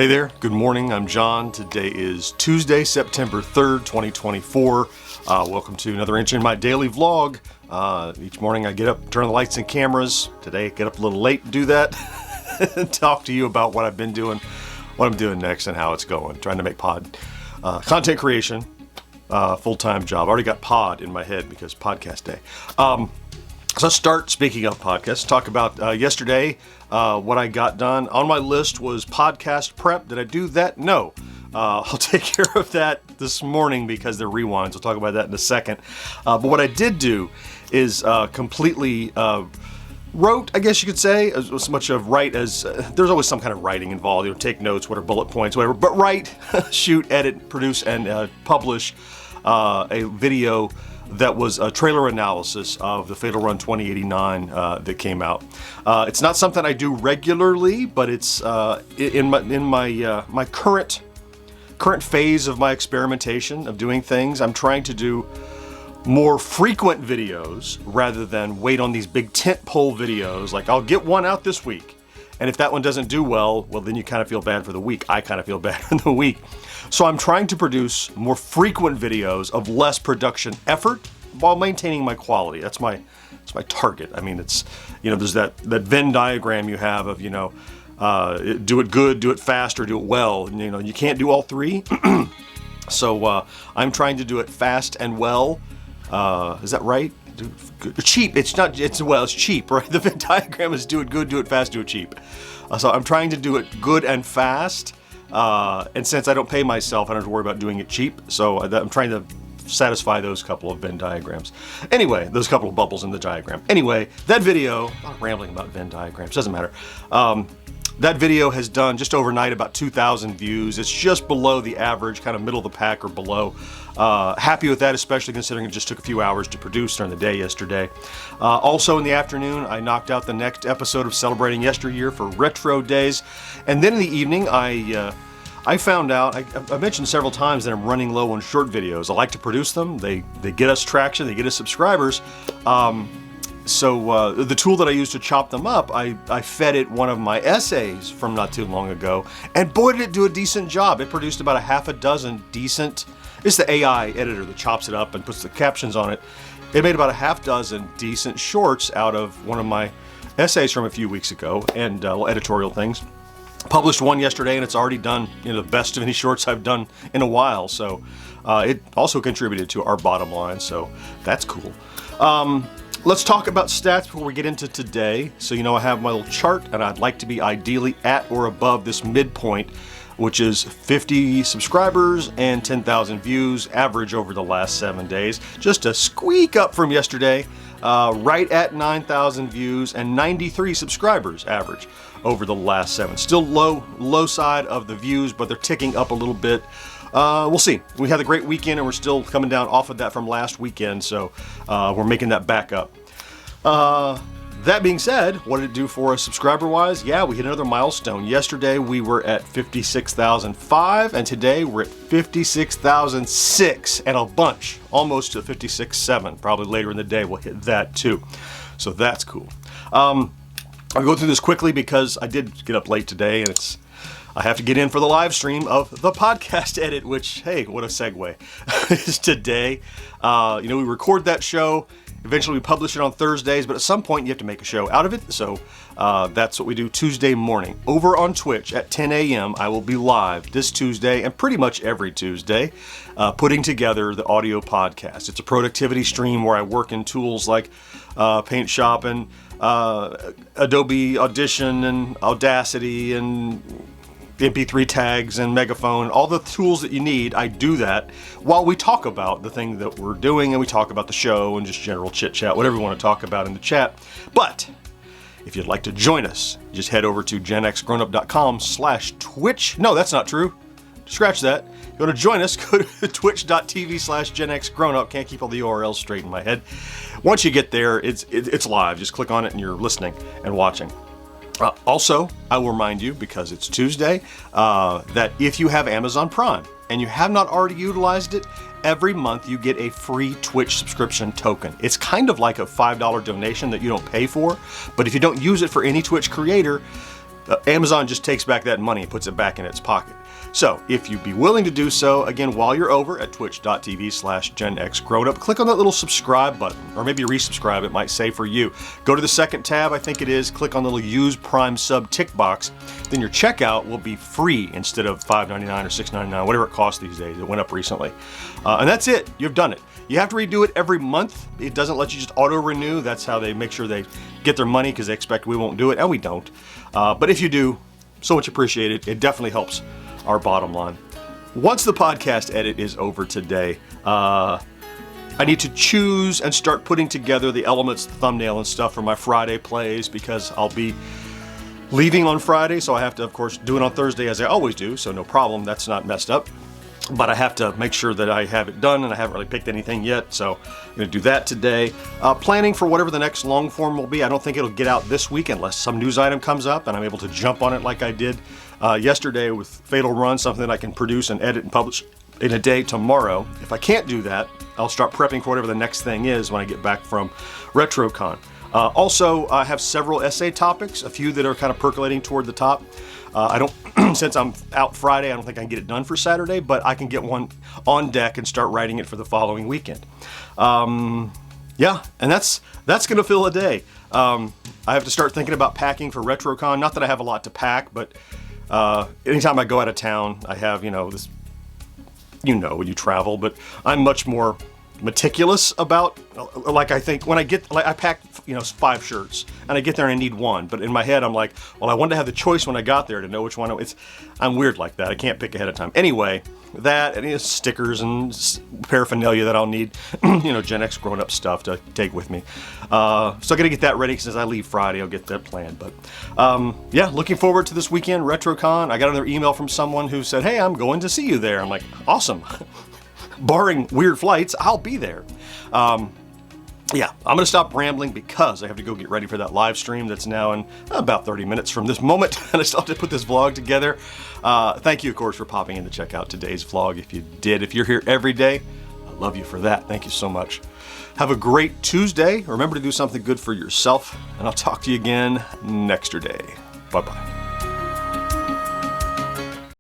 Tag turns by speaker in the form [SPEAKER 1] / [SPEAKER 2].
[SPEAKER 1] Hey there, good morning, I'm John. Today is Tuesday, September 3rd, 2024. Welcome to another entry in my daily vlog. Each morning I get up, turn the lights and cameras. Today I get up a little late to do that and talk to you about what I've been doing, what I'm doing next, and how it's going. Trying to make content creation full-time job. I already got pod in my head because podcast day. So let's start, speaking of podcasts, talk about yesterday, what I got done. On my list was podcast prep. Did I do that? No. I'll take care of that this morning because they're rewinds. We'll talk about that in a second. But what I did do is completely wrote, I guess you could say, as much of write as, there's always some kind of writing involved, take notes, what are bullet points, whatever, but write, shoot, edit, produce, and publish a video that was a trailer analysis of the Fatal Run 2089 that came out. It's not something I do regularly, but it's in my current phase of my experimentation of doing things. I'm trying to do more frequent videos rather than wait on these big tentpole videos. Like, I'll get one out this week, and if that one doesn't do well, then you kind of feel bad for the week. I kind of feel bad for the week. So I'm trying to produce more frequent videos of less production effort while maintaining my quality. That's my target. I mean, it's, there's that Venn diagram you have of, do it good, do it fast, or do it well. And, you can't do all three. So I'm trying to do it fast and well. Is that right? Cheap. It's cheap, right? The Venn diagram is do it good, do it fast, do it cheap. So I'm trying to do it good and fast. And since I don't pay myself, I don't have to worry about doing it cheap. So I'm trying to satisfy those couple of Venn diagrams. Anyway, those couple of bubbles in the diagram. Anyway, that video, I'm not rambling about Venn diagrams, doesn't matter. That video has done just overnight about 2,000 views. It's just below the average, kind of middle of the pack or below. Happy with that, especially considering it just took a few hours to produce during the day yesterday. Also in the afternoon, I knocked out the next episode of Celebrating Yesteryear for Retro Days. And then in the evening, I found out, I mentioned several times that I'm running low on short videos. I like to produce them. They get us traction, they get us subscribers. So the tool that I use to chop them up, I fed it one of my essays from not too long ago, and boy did it do a decent job. It produced about a half a dozen decent, it's the AI editor that chops it up and puts the captions on it. It made about a half dozen decent shorts out of one of my essays from a few weeks ago, and editorial things. Published one yesterday, and it's already done the best of any shorts I've done in a while. So it also contributed to our bottom line, so that's cool. Let's talk about stats before we get into today. So I have my little chart, and I'd like to be ideally at or above this midpoint, which is 50 subscribers and 10,000 views average over the last 7 days. Just a squeak up from yesterday, right at 9,000 views and 93 subscribers average over the last 7. Still low side of the views, but they're ticking up a little bit. We'll see. We had a great weekend, and we're still coming down off of that from last weekend, so we're making that back up. That being said, what did it do for us subscriber-wise? Yeah, we hit another milestone. Yesterday we were at 56,005, and today we're at 56,006 and a bunch, almost to 56,700. Probably later in the day we'll hit that too. So that's cool. I'll go through this quickly because I did get up late today, and I have to get in for the live stream of the podcast edit, which, hey, what a segue, is today. We record that show. Eventually we publish it on Thursdays, but at some point you have to make a show out of it. So that's what we do Tuesday morning. Over on Twitch at 10 a.m. I will be live this Tuesday and pretty much every Tuesday putting together the audio podcast. It's a productivity stream where I work in tools like Paint Shop and Adobe Audition and Audacity and MP3 tags and Megaphone, all the tools that you need. I do that while we talk about the thing that we're doing, and we talk about the show and just general chit chat, whatever you want to talk about in the chat. But if you'd like to join us, just head over to GenXGrownUp.com/Twitch. No, that's not true. Scratch that. If you want to join us, go to twitch.tv/GenXGrownUp. Can't keep all the URLs straight in my head. Once you get there, it's live. Just click on it and you're listening and watching. Also, I will remind you, because it's Tuesday, that if you have Amazon Prime and you have not already utilized it, every month you get a free Twitch subscription token. It's kind of like a $5 donation that you don't pay for, but if you don't use it for any Twitch creator, Amazon just takes back that money and puts it back in its pocket. So if you'd be willing to do so, again, while you're over at twitch.tv/GenXGrownUp, click on that little subscribe button, or maybe resubscribe, it might say for you. Go to the second tab, I think it is, click on the little Use Prime Sub tick box. Then your checkout will be free instead of $5.99 or $6.99, whatever it costs these days. It went up recently. And that's it. You've done it. You have to redo it every month. It doesn't let you just auto-renew. That's how they make sure they get their money, because they expect we won't do it, and we don't. But if you do, so much appreciated. It definitely helps our bottom line. Once the podcast edit is over today, I need to choose and start putting together the elements, the thumbnail and stuff for my Friday plays, because I'll be leaving on Friday, so I have to, of course, do it on Thursday as I always do, so no problem, that's not messed up. But I have to make sure that I have it done, and I haven't really picked anything yet, so I'm going to do that today. Planning for whatever the next long form will be. I don't think it'll get out this week unless some news item comes up and I'm able to jump on it like I did yesterday with Fatal Run, something that I can produce and edit and publish in a day tomorrow. If I can't do that, I'll start prepping for whatever the next thing is when I get back from RetroCon. Also, I have several essay topics, a few that are kind of percolating toward the top. I don't, since I'm out Friday, I don't think I can get it done for Saturday, but I can get one on deck and start writing it for the following weekend. Yeah, and that's going to fill a day. I have to start thinking about packing for RetroCon. Not that I have a lot to pack, but anytime I go out of town, I have, this, when you travel, but I'm much more meticulous about, like, I think when I get, like, I pack 5 shirts and I get there and I need one, but in my head I'm like, well, I wanted to have the choice when I got there to know which one. I'm weird like that. I can't pick ahead of time. Anyway, that and stickers and paraphernalia that I'll need, GenXGrownUp stuff to take with me. So I gotta get that ready, because as I leave Friday I'll get that planned. But yeah, looking forward to this weekend, RetroCon. I got another email from someone who said, hey, I'm going to see you there. I'm like, awesome. Barring weird flights, I'll be there. Yeah, I'm going to stop rambling because I have to go get ready for that live stream that's now in about 30 minutes from this moment, and I still have to put this vlog together. Thank you, of course, for popping in to check out today's vlog. If you did, if you're here every day, I love you for that. Thank you so much. Have a great Tuesday. Remember to do something good for yourself, and I'll talk to you again next day. Bye-bye.